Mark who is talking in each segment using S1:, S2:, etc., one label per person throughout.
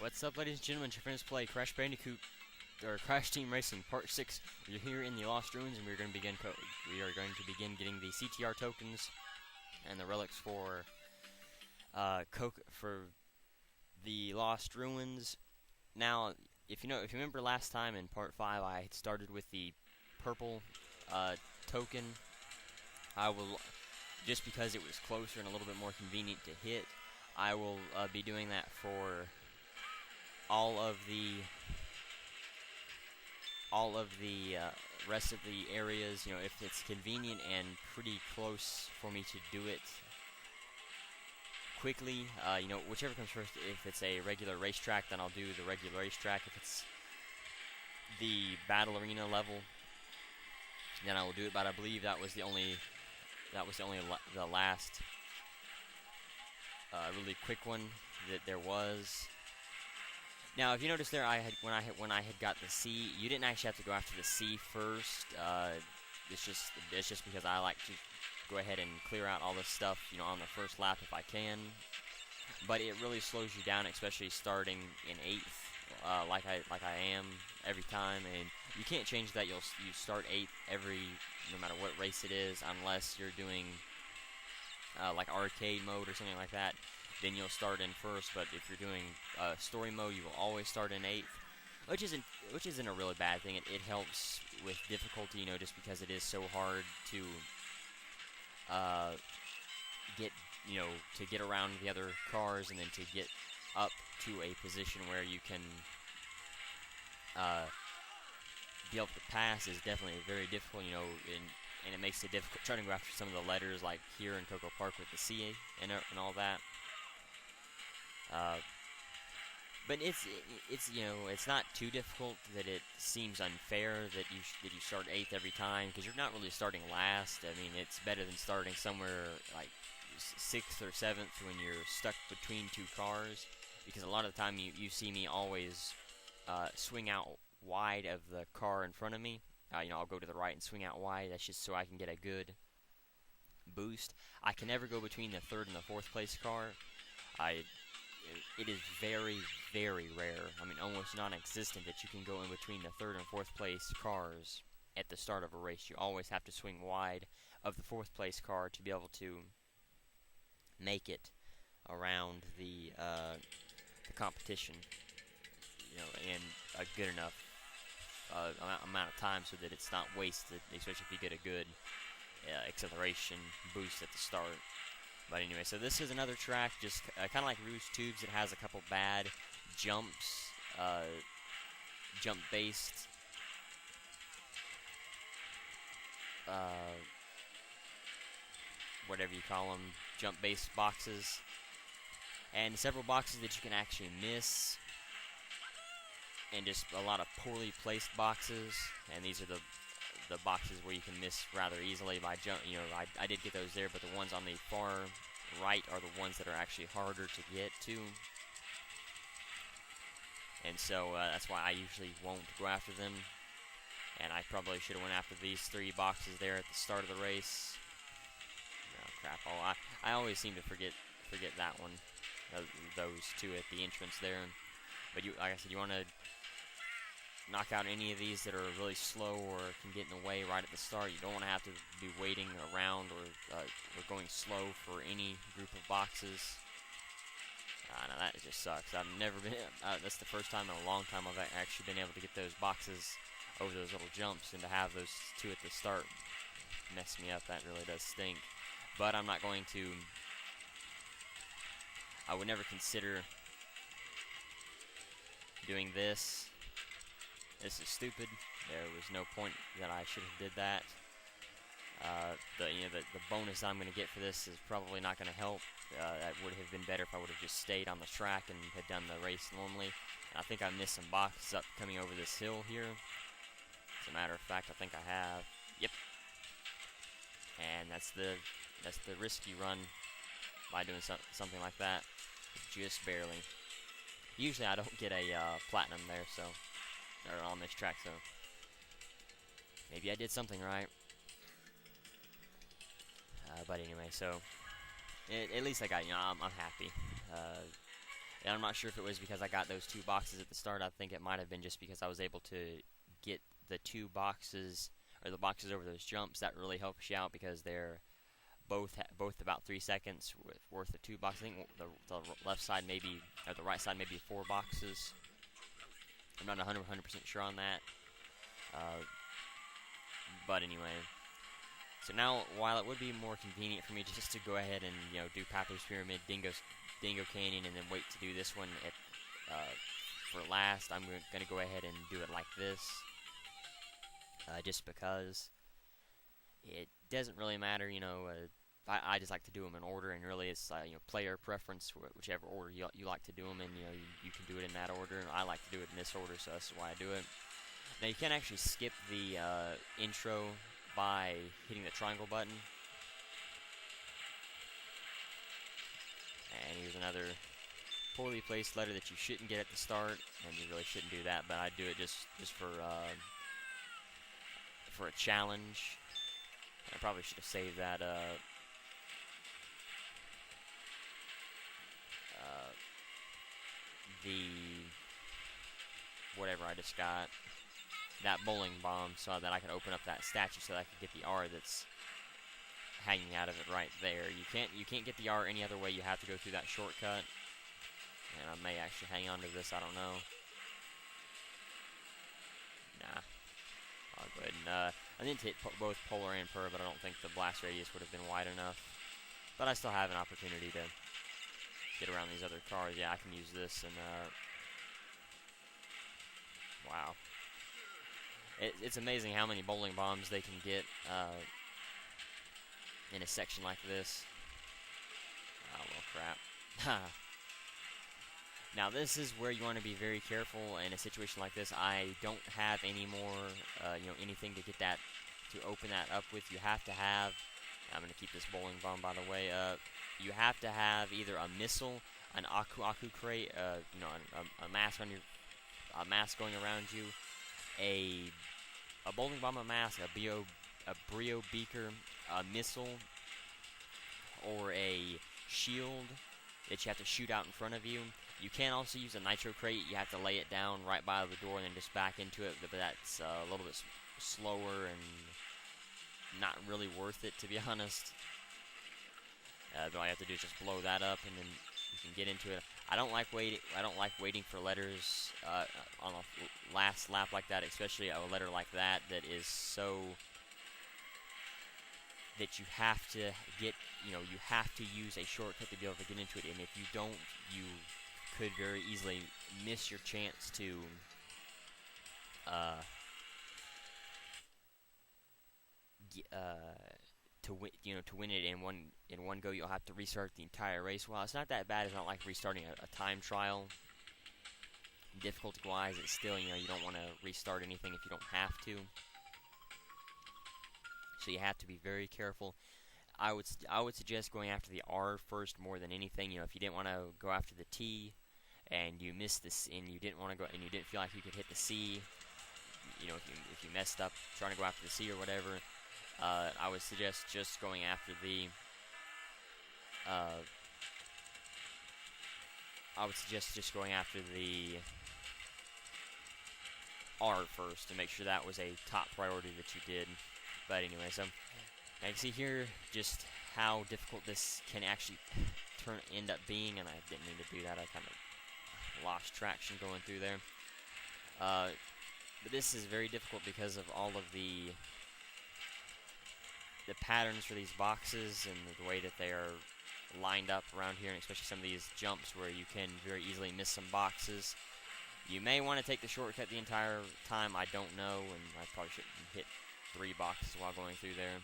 S1: What's up, ladies and gentlemen? Your friends play Crash Bandicoot or Crash Team Racing Part 6. We're here in the Lost Ruins, and we are going to begin getting the CTR tokens and the relics for the Lost Ruins. Now, if you remember last time in Part 5, I had started with the purple token. I will, just because it was closer and a little bit more convenient to hit, I will be doing that for all of the rest of the areas. You know, if it's convenient and pretty close for me to do it quickly, you know, whichever comes first. If it's a regular racetrack, then I'll do the regular racetrack. If it's the battle arena level, then I will do it. But I believe that was the last really quick one that there was. Now, if you notice there, when I had got the C, you didn't actually have to go after the C first. It's just because I like to go ahead and clear out all this stuff, you know, on the first lap if I can. But it really slows you down, especially starting in 8th, like I am every time. And you can't change that. You start 8th no matter what race it is, unless you're doing like arcade mode or something like that. Then you'll start in first. But if you're doing story mode, you will always start in 8th, which isn't a really bad thing. It helps with difficulty, you know, just because it is so hard to get around the other cars, and then to get up to a position where you can be able to pass is definitely very difficult, you know, and it makes it difficult trying to go after some of the letters, like here in Coco Park with the C and all that. But it's you know, it's not too difficult that it seems unfair that you start 8th every time, because you're not really starting last. I mean, it's better than starting somewhere like 6th or 7th when you're stuck between two cars, because a lot of the time you see me always swing out wide of the car in front of me. You know, I'll go to the right and swing out wide. That's just so I can get a good boost. I can never go between the 3rd and the 4th place car. It is very, very rare, I mean almost non-existent, that you can go in between the 3rd and 4th place cars at the start of a race. You always have to swing wide of the 4th place car to be able to make it around the competition, you know, in a good enough amount of time so that it's not wasted, especially if you get a good acceleration boost at the start. But anyway, so this is another track, just kind of like Rouge Tubes. It has a couple bad jumps, jump-based whatever you call them, jump-based boxes, and several boxes that you can actually miss, and just a lot of poorly placed boxes. And these are the boxes where you can miss rather easily by jump. You know, I did get those there, but the ones on the far right are the ones that are actually harder to get to. And so that's why I usually won't go after them. And I probably should have went after these 3 boxes there at the start of the race. Oh crap! I always seem to forget that one. Those 2 at the entrance there. But like I said, you want to knock out any of these that are really slow or can get in the way right at the start. You don't want to have to be waiting around or going slow for any group of boxes. No, that just sucks. I've never been. That's the first time in a long time I've actually been able to get those boxes over those little jumps, and to have those 2 at the start mess me up. That really does stink. But I'm not going to. I would never consider doing this. This is stupid. There was no point that I should have did that. The bonus I'm going to get for this is probably not going to help. That would have been better if I would have just stayed on the track and had done the race normally. And I think I missed some boxes up coming over this hill here. As a matter of fact, I think I have. Yep. And that's the risky run by doing something like that, just barely. Usually I don't get a platinum there, so. Or on this track, so maybe I did something right. But anyway, so at least I got, you know, I'm happy. And I'm not sure if it was because I got those 2 boxes at the start. I think it might have been just because I was able to get the 2 boxes, or the boxes over those jumps. That really helps you out because they're both about 3 seconds worth of 2 boxes. I think the left side maybe, or the right side maybe 4 boxes. I'm not 100% sure on that. But anyway, so now while it would be more convenient for me just to go ahead and do Papoose Pyramid, Dingo Canyon, and then wait to do this one for last, I'm going to go ahead and do it like this, just because it doesn't really matter. I just like to do them in order, and really it's player preference, whichever order you like to do them in. You can do it in that order. I like to do it in this order, so that's why I do it. Now you can actually skip the intro by hitting the triangle button. And here's another poorly placed letter that you shouldn't get at the start, and you really shouldn't do that. But I do it just for a challenge. I probably should have saved that. The whatever I just got, that bowling bomb, so that I can open up that statue, so that I can get the R that's hanging out of it right there. You can't get the R any other way. You have to go through that shortcut. And I may actually hang on to this. I don't know. Nah. I'll go ahead and I didn't hit both polar and per, but I don't think the blast radius would have been wide enough. But I still have an opportunity to get around these other cars. Yeah, I can use this, and wow. It's amazing how many bowling bombs they can get in a section like this. Oh, well, crap. Now, this is where you want to be very careful in a situation like this. I don't have any more, anything to get that, to open that up with. You have to have, I'm going to keep this bowling bomb, by the way, you have to have either a missile, an aku crate, a mask on a mask going around you, a bowling bomb, a mask, a brio beaker, a missile, or a shield that you have to shoot out in front of you. You can also use a nitro crate. You have to lay it down right by the door and then just back into it, but that's a little bit slower and not really worth it, to be honest. All you have to do is just blow that up, and then you can get into it. I don't like waiting for letters on a last lap like that, especially a letter like that is so that you have to get, you have to use a shortcut to be able to get into it, and if you don't, you could very easily miss your chance to win it in one go. You'll have to restart the entire race. Well, it's not that bad. It's not like restarting a time trial. Difficulty-wise, it's still, you don't want to restart anything if you don't have to. So you have to be very careful. I would suggest going after the R first more than anything. If you didn't want to go after the T, and you missed this, and you didn't want to go, and you didn't feel like you could hit the C, if you messed up trying to go after the C or whatever, I would suggest just going after the R first to make sure that was a top priority that you did. But anyway, so now you can see here just how difficult this can actually end up being, and I didn't mean to do that. I kind of lost traction going through there. But this is very difficult because of all of the patterns for these boxes and the way that they are lined up around here, and especially some of these jumps where you can very easily miss some boxes. You may want to take the shortcut the entire time. I don't know, and I probably shouldn't hit 3 boxes while going through there.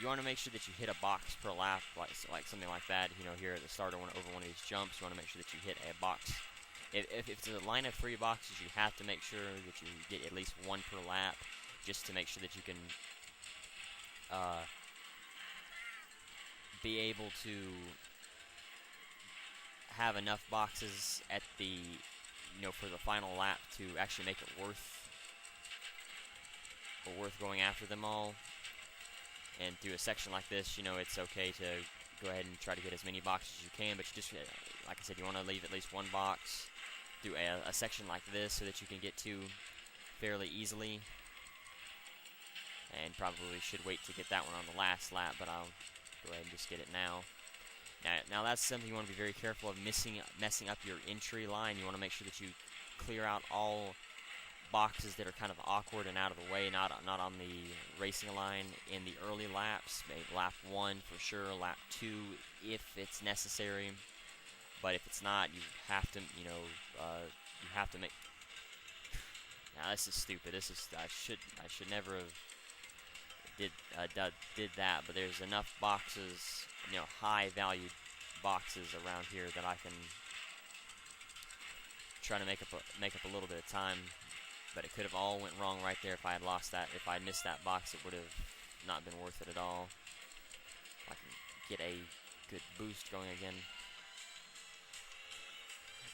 S1: You want to make sure that you hit a box per lap, like something like that. Here at the start over one of these jumps, you want to make sure that you hit a box. If it's a line of 3 boxes, you have to make sure that you get at least 1 per lap, just to make sure that you can be able to have enough boxes at the for the final lap to actually make it worth going after them all. And through a section like this, you know, it's okay to go ahead and try to get as many boxes as you can, but you just, like I said, you want to leave at least one box through a section like this so that you can get to fairly easily. And probably should wait to get that one on the last lap, but I'll go ahead and just get it now. Now that's something you want to be very careful of, messing up your entry line. You want to make sure that you clear out all boxes that are kind of awkward and out of the way, not on the racing line in the early laps. Maybe lap 1 for sure, lap 2 if it's necessary. But if it's not, you have to, you make. Now this is stupid. This is I should never have did that. But there's enough boxes, you know, high valued boxes around here that I can try to make up a little bit of time. But it could have all went wrong right there if I had lost that. If I had missed that box, it would have not been worth it at all. I can get a good boost going again.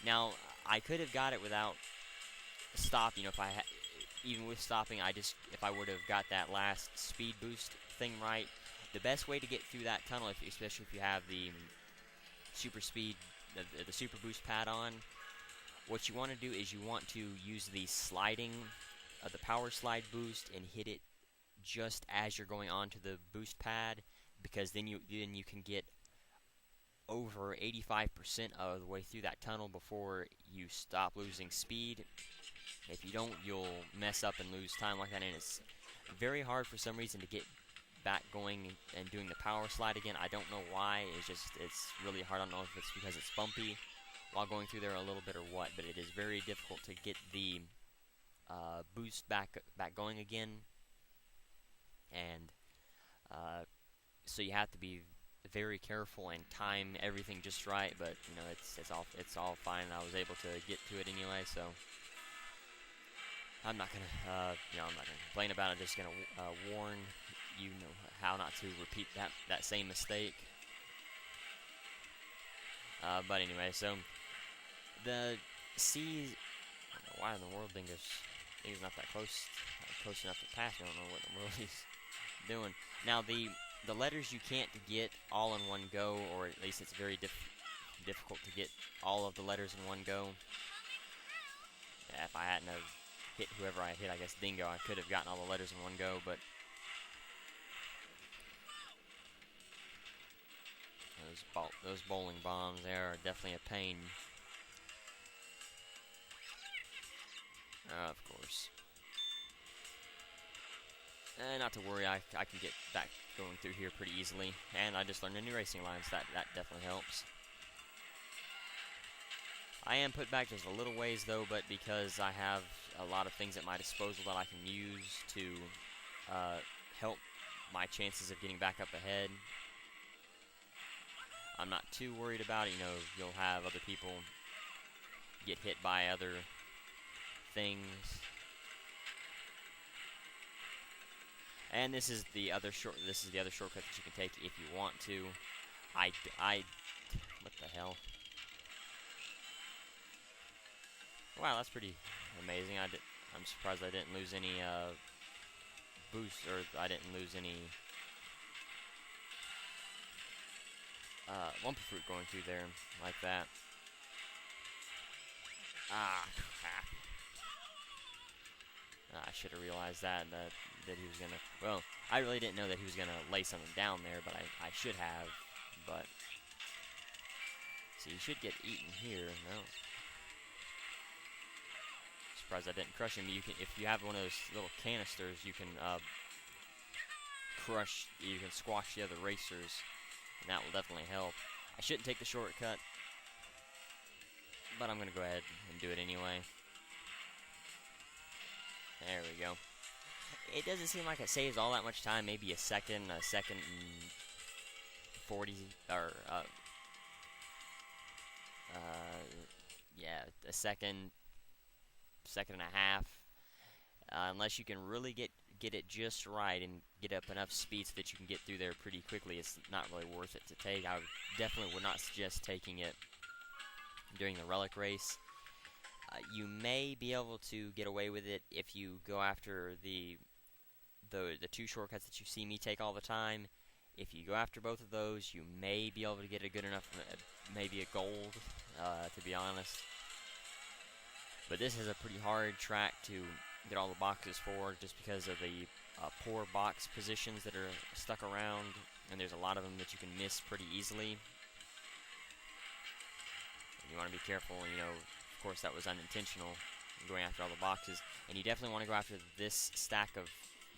S1: Now, I could have got it without stop. You know, even with stopping, if I would have got that last speed boost thing right, the best way to get through that tunnel, especially if you have the super speed, the super boost pad on, what you want to do is you want to use the sliding, the power slide boost, and hit it just as you're going onto the boost pad, because then you can get over 85% of the way through that tunnel before you stop losing speed. If you don't, you'll mess up and lose time like that, and it's very hard for some reason to get back going and doing the power slide again. I don't know why. It's really hard. I don't know if it's because it's bumpy while going through there a little bit or what, but it is very difficult to get the boost back going again, and so you have to be very careful and time everything just right. But you know, it's all fine. I was able to get to it anyway, so I'm not gonna complain about it. I'm just gonna warn you know how not to repeat that same mistake. But anyway, so the C, I don't know why in the world Dingo's not that close enough to pass. I don't know what in the world he's doing. Now the letters you can't get all in one go, or at least it's very difficult to get all of the letters in one go. Yeah, if I hadn't have hit whoever I hit, I guess Dingo, I could have gotten all the letters in one go, but those bowling bombs there are definitely a pain. Of course. Not to worry, I can get back going through here pretty easily, and I just learned a new racing line, so that definitely helps. I am put back just a little ways though, but because I have a lot of things at my disposal that I can use to help my chances of getting back up ahead, I'm not too worried about it. You know, you'll have other people get hit by other things. And this is the other shortcut that you can take if you want to. What the hell? Wow, that's pretty amazing. I'm surprised I didn't lose any boost, or I didn't lose any lump fruit going through there like that. Crap. I should have realized that he was gonna. Well, I really didn't know that he was gonna lay something down there, but I should have. But see, you should get eaten here. No. Surprised I didn't crush him. You can, if you have one of those little canisters, you can squash the other racers, and that will definitely help. I shouldn't take the shortcut, but I'm gonna go ahead and do it anyway. There we go. It doesn't seem like it saves all that much time. Maybe a second and 40, or yeah, a second and a half. Unless you can really get it just right and get up enough speed so that you can get through there pretty quickly, it's not really worth it to take. I definitely would not suggest taking it during the relic race. You may be able to get away with it if you go after the the two shortcuts that you see me take all the time, if you go after both of those, you may be able to get a good enough, maybe a gold, to be honest. But this is a pretty hard track to get all the boxes for, just because of the poor box positions that are stuck around, and there's a lot of them that you can miss pretty easily. And you want to be careful, you know, of course that was unintentional, going after all the boxes. And you definitely want to go after this stack of,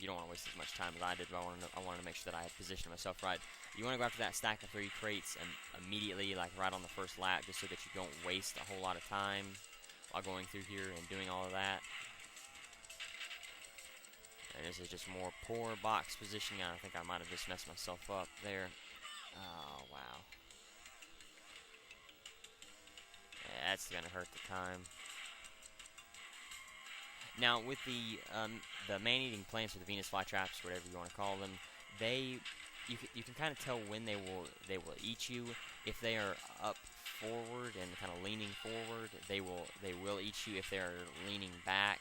S1: you don't want to waste as much time as I did, but I wanted to make sure that I had positioned myself right. You want to go after that stack of 3 crates immediately, like right on the first lap, just so that you don't waste a whole lot of time while going through here and doing all of that. And this is just more poor box positioning. I think I might have just messed myself up there. Oh, wow. Yeah, that's going to hurt the time. Now, with the man-eating plants or the Venus flytraps, whatever you want to call them, you can kind of tell when they will eat you. If they are up forward and kind of leaning forward, they will eat you. If they are leaning back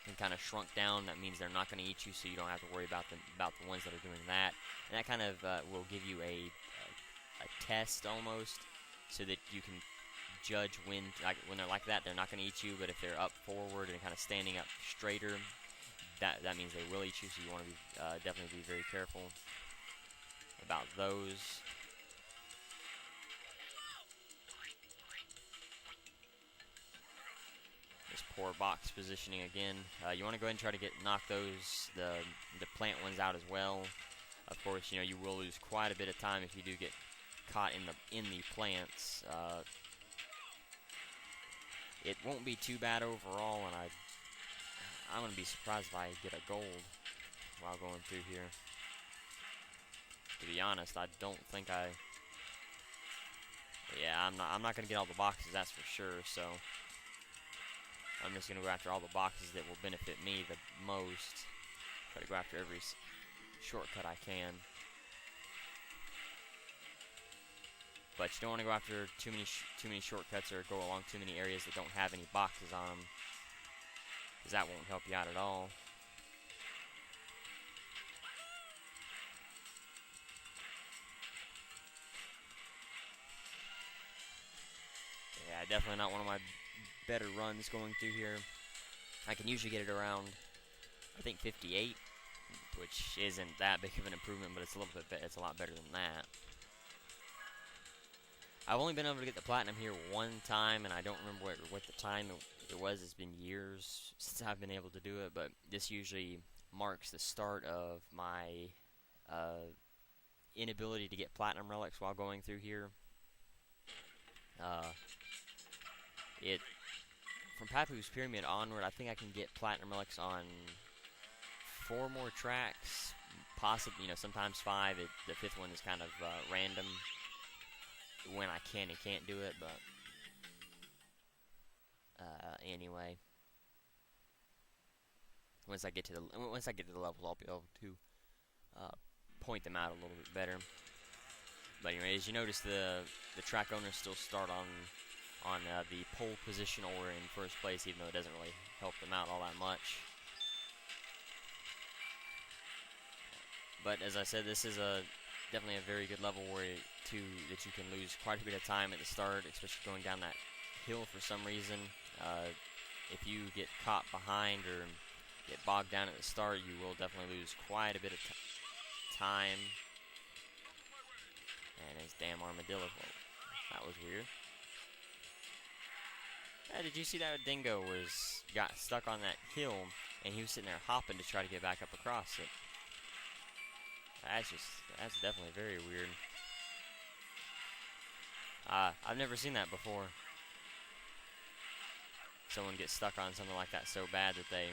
S1: and kind of shrunk down, that means they're not going to eat you, so you don't have to worry about the ones that are doing that. And that kind of will give you a test almost, so that you can judge when they're like that, they're not going to eat you. But if they're up forward and kind of standing up straighter, that means they will eat you. So you want to be definitely be very careful about those. This poor box positioning again. You want to go ahead and try to knock those the plant ones out as well. Of course, you know, you will lose quite a bit of time if you do get caught in the plants. It won't be too bad overall, and I'm gonna be surprised if I get a gold while going through here. To be honest, I don't think yeah, I'm not gonna get all the boxes, that's for sure. So I'm just gonna go after all the boxes that will benefit me the most. Try to go after every shortcut I can. But you don't want to go after too many shortcuts or go along too many areas that don't have any boxes on them, because that won't help you out at all. Yeah, definitely not one of my better runs going through here. I can usually get it around, I think, 58, which isn't that big of an improvement, but it's it's a lot better than that. I've only been able to get the platinum here one time, and I don't remember what the time it was. It's been years since I've been able to do it, but this usually marks the start of my inability to get platinum relics while going through here. From Papu's Pyramid onward, I think I can get platinum relics on 4 more tracks, possibly, you know, sometimes 5. The 5th one is kind of random when I can and can't do it, but anyway, once I get to the levels, I'll be able to point them out a little bit better. But anyways, you notice the track owners still start on the pole position or in first place, even though it doesn't really help them out all that much. But as I said, this is definitely a very good level that you can lose quite a bit of time at the start, especially going down that hill for some reason. If you get caught behind or get bogged down at the start, you will definitely lose quite a bit of time. And his damn armadillo. Whoa, that was weird. Yeah, did you see that dingo got stuck on that hill, and he was sitting there hopping to try to get back up across it? That's definitely very weird. I've never seen that before. Someone gets stuck on something like that so bad that they...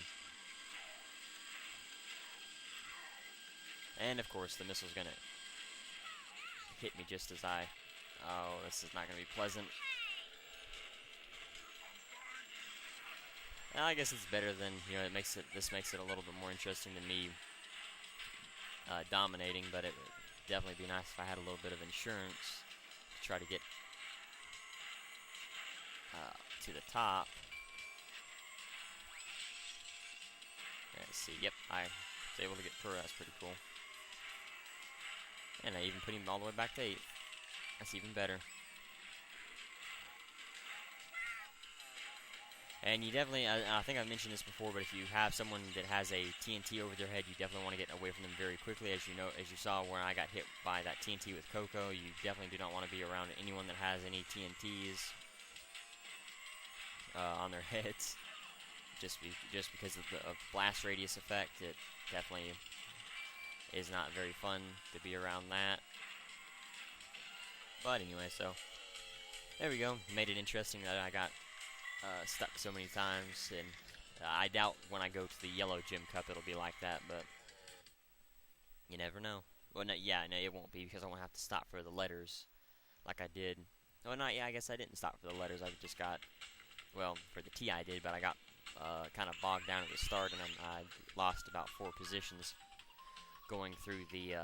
S1: And of course the missile's gonna hit me just as oh, this is not gonna be pleasant. Well, I guess it's better than, you know, this makes it a little bit more interesting than me dominating, but it would definitely be nice if I had a little bit of insurance to try to get to the top. Let's see. Yep, I was able to get per. That's pretty cool. And I even put him all the way back to 8th. That's even better. And you definitely, I think I've mentioned this before, but if you have someone that has a TNT over their head, you definitely want to get away from them very quickly. As you know, as you saw when I got hit by that TNT with Coco, you definitely do not want to be around anyone that has any TNTs on their heads. Just because of the blast radius effect, it definitely is not very fun to be around that. But anyway, so there we go. Made it interesting that I got stuck so many times, and I doubt when I go to the yellow gym cup it'll be like that, but you never know. Well, no, yeah, no, it won't be, because I won't have to stop for the letters like I did. Oh, not, yeah, I guess I didn't stop for the letters. I just got, well, for the T I did, but I got kind of bogged down at the start, and I lost about 4 positions going through the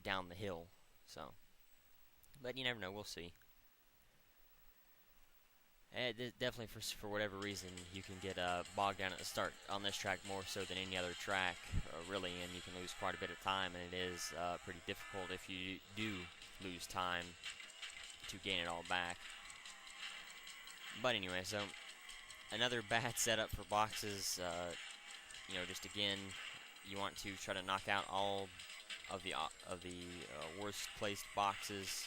S1: down the hill. So, but you never know. We'll see. Definitely, for whatever reason, you can get bogged down at the start on this track more so than any other track, really, and you can lose quite a bit of time, and it is pretty difficult if you do lose time to gain it all back. But anyway, so another bad setup for boxes. You know, just again, you want to try to knock out all of the worst placed boxes.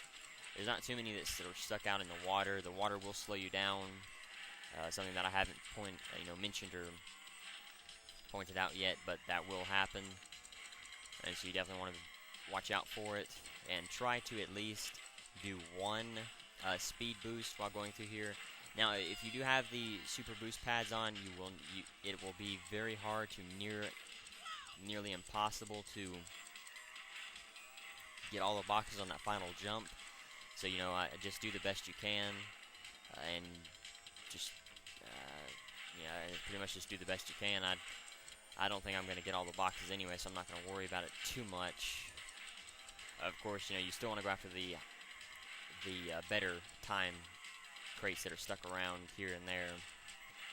S1: There's not too many that are stuck out in the water. The water will slow you down. Something that I haven't mentioned or pointed out yet, but that will happen. And so you definitely want to watch out for it and try to at least do 1 speed boost while going through here. Now, if you do have the super boost pads on, it will be very hard to nearly impossible to get all the boxes on that final jump. So, you know, just do the best you can, and just, pretty much just do the best you can. I don't think I'm going to get all the boxes anyway, so I'm not going to worry about it too much. Of course, you know, you still want to go after the better time crates that are stuck around here and there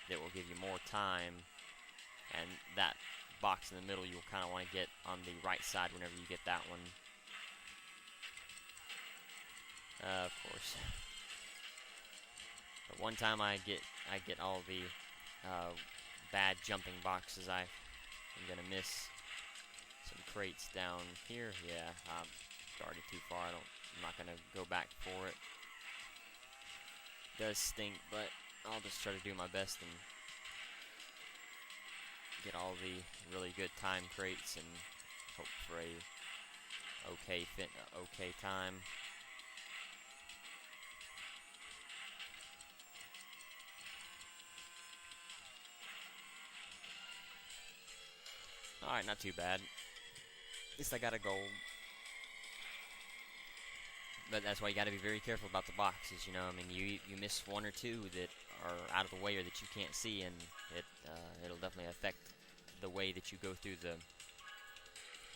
S1: that will give you more time, and that box in the middle you'll kind of want to get on the right side whenever you get that one. Of course. But one time I get all the bad jumping boxes, I'm gonna miss some crates down here. Yeah, I'm already too far. I'm not gonna go back for it. It does stink, but I'll just try to do my best and get all the really good time crates and hope for a okay time. Alright, not too bad. At least I got a gold. But that's why you gotta be very careful about the boxes, you know. I mean, you miss 1 or 2 that are out of the way or that you can't see, and it'll definitely affect the way that you go through the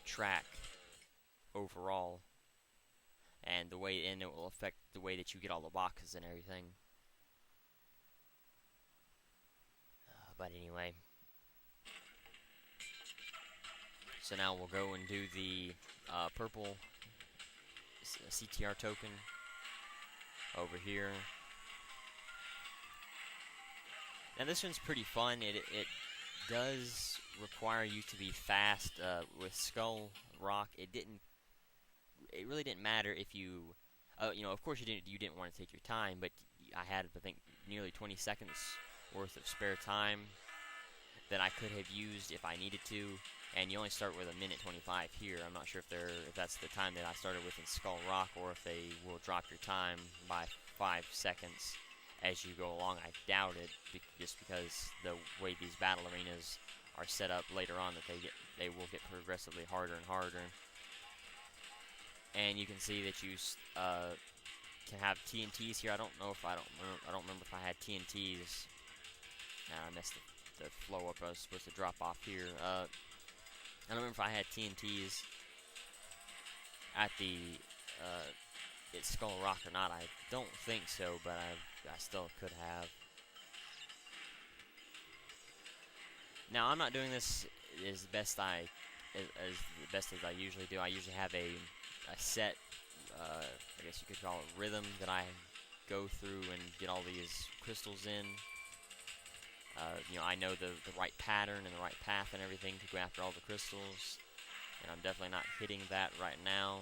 S1: track overall, and it will affect the way that you get all the boxes and everything. But anyway. So now we'll go and do the purple CTR token over here. Now this one's pretty fun. It does require you to be fast. With Skull Rock, it really didn't matter if you, of course you didn't want to take your time, but I had, I think, nearly 20 seconds worth of spare time that I could have used if I needed to. And you only start with 1:25 here. I'm not sure if that's the time that I started with in Skull Rock, or if they will drop your time by 5 seconds as you go along. I doubt it, just because the way these battle arenas are set up later on, that they will get progressively harder and harder. And you can see that you can have TNTs here. I don't remember if I had TNTs. I messed the flow up. I was supposed to drop off here. I don't remember if I had TNTs at at Skull Rock or not. I don't think so, but I still could have. Now I'm not doing this as best I usually do. I usually have a set, I guess you could call it rhythm, that I go through and get all these crystals in. You know, I know the right pattern and the right path and everything to go after all the crystals, and I'm definitely not hitting that right now.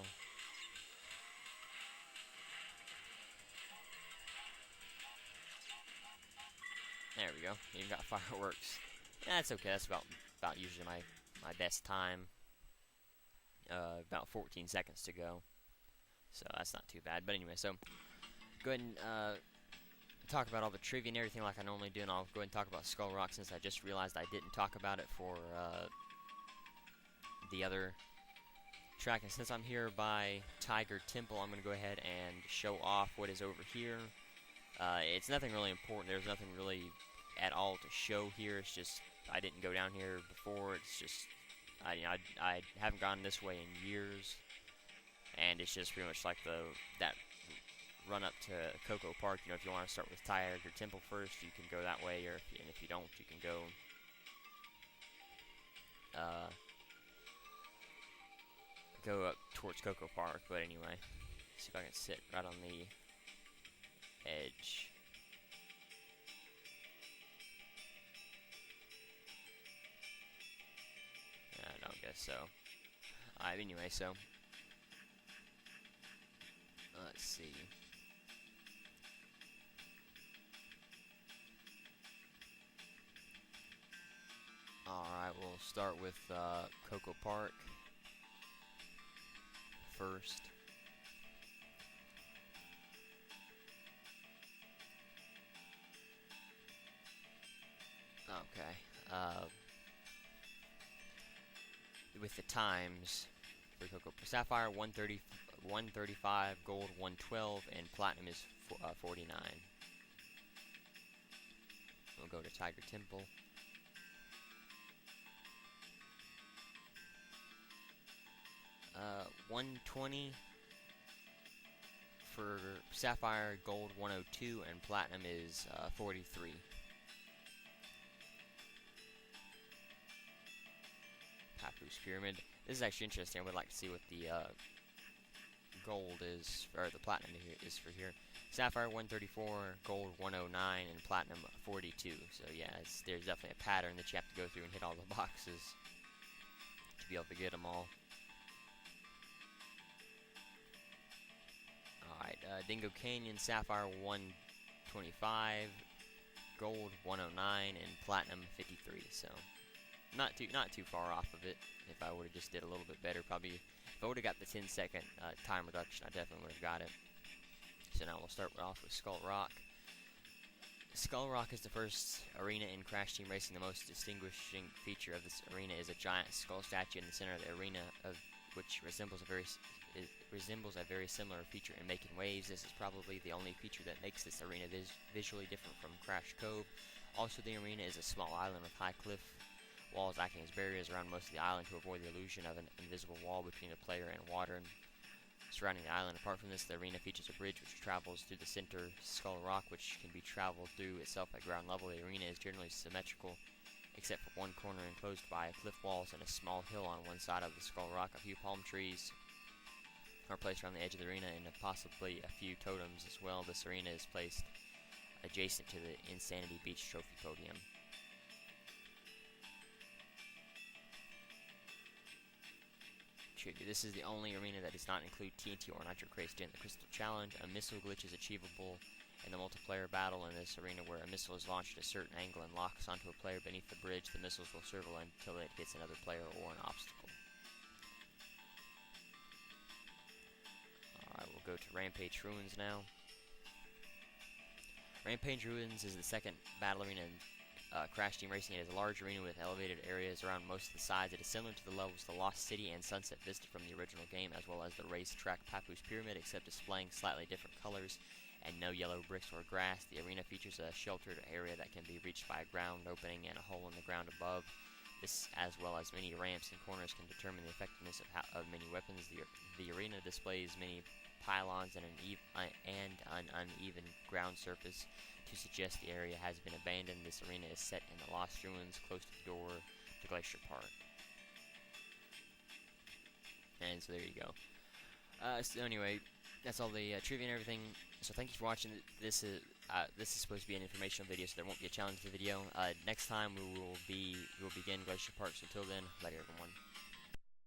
S1: There we go. Even got fireworks. Yeah, that's okay. That's about usually my best time. About 14 seconds to go, so that's not too bad. But anyway, so go ahead and talk about all the trivia and everything like I normally do, and I'll go ahead and talk about Skull Rock since I just realized I didn't talk about it for the other track. And since I'm here by Tiger Temple, I'm going to go ahead and show off what is over here. It's nothing really important. There's nothing really at all to show here. It's just I didn't go down here before. It's just I haven't gone this way in years, and it's just pretty much like that run up to Coco Park. You know, if you want to start with Tiger Temple first, you can go that way, and if you don't, you can go go up towards Coco Park. But anyway, see if I can sit right on the edge. I don't guess so. Anyway, so let's see. Alright, we'll start with Coco Park first. Okay. With the times for Coco Sapphire 130, 135, gold 112, and platinum is 49. We'll go to Tiger Temple. Uh, 120 for Sapphire, gold 102, and platinum is 43. Papoose Pyramid. This is actually interesting. I would like to see what the gold is, or the platinum is for here. Sapphire 134, gold 109, and platinum 42. So yeah, there's definitely a pattern that you have to go through and hit all the boxes to be able to get them all. Alright, Dingo Canyon, Sapphire 125, gold 109, and platinum 53. So not too far off of it. If I would have just did a little bit better, probably if I would have got the 10-second time reduction, I definitely would have got it. So now we'll start off with Skull Rock. Skull Rock is the first arena in Crash Team Racing. The most distinguishing feature of this arena is a giant skull statue in the center of the arena, which resembles a very similar feature in Making Waves. This is probably the only feature that makes this arena visually different from Crash Cove. Also, the arena is a small island with high cliff walls acting as barriers around most of the island to avoid the illusion of an invisible wall between the player and water surrounding the island. Apart from this, the arena features a bridge which travels through the center Skull Rock, which can be traveled through itself at ground level. The arena is generally symmetrical, except for one corner enclosed by cliff walls and a small hill on one side of the Skull Rock. A few palm trees are placed around the edge of the arena, and possibly a few totems as well. This arena is placed adjacent to the Insanity Beach trophy podium. This is the only arena that does not include TNT or Nitro Crates during the Crystal Challenge. A missile glitch is achievable in the multiplayer battle in this arena, where a missile is launched at a certain angle and locks onto a player beneath the bridge. The missiles will circle until it hits another player or an obstacle. Alright, we'll go to Rampage Ruins now. Rampage Ruins is the second battle arena in Crash Team Racing. It is a large arena with elevated areas around most of the sides. It is similar to the levels The Lost City and Sunset Vista from the original game, as well as the racetrack Papoose Pyramid, except displaying slightly different colors and no yellow bricks or grass. The arena features a sheltered area that can be reached by a ground opening and a hole in the ground above. This, as well as many ramps and corners, can determine the effectiveness of many weapons. The arena displays many pylons and an uneven ground surface. to suggest the area has been abandoned. This arena is set in the Lost Ruins, close to the door to Glacier Park. And so there you go. So anyway, that's all the trivia and everything. So thank you for watching. This is supposed to be an informational video, so there won't be a challenge video. Next time we will begin Glacier Park. So until then, later everyone.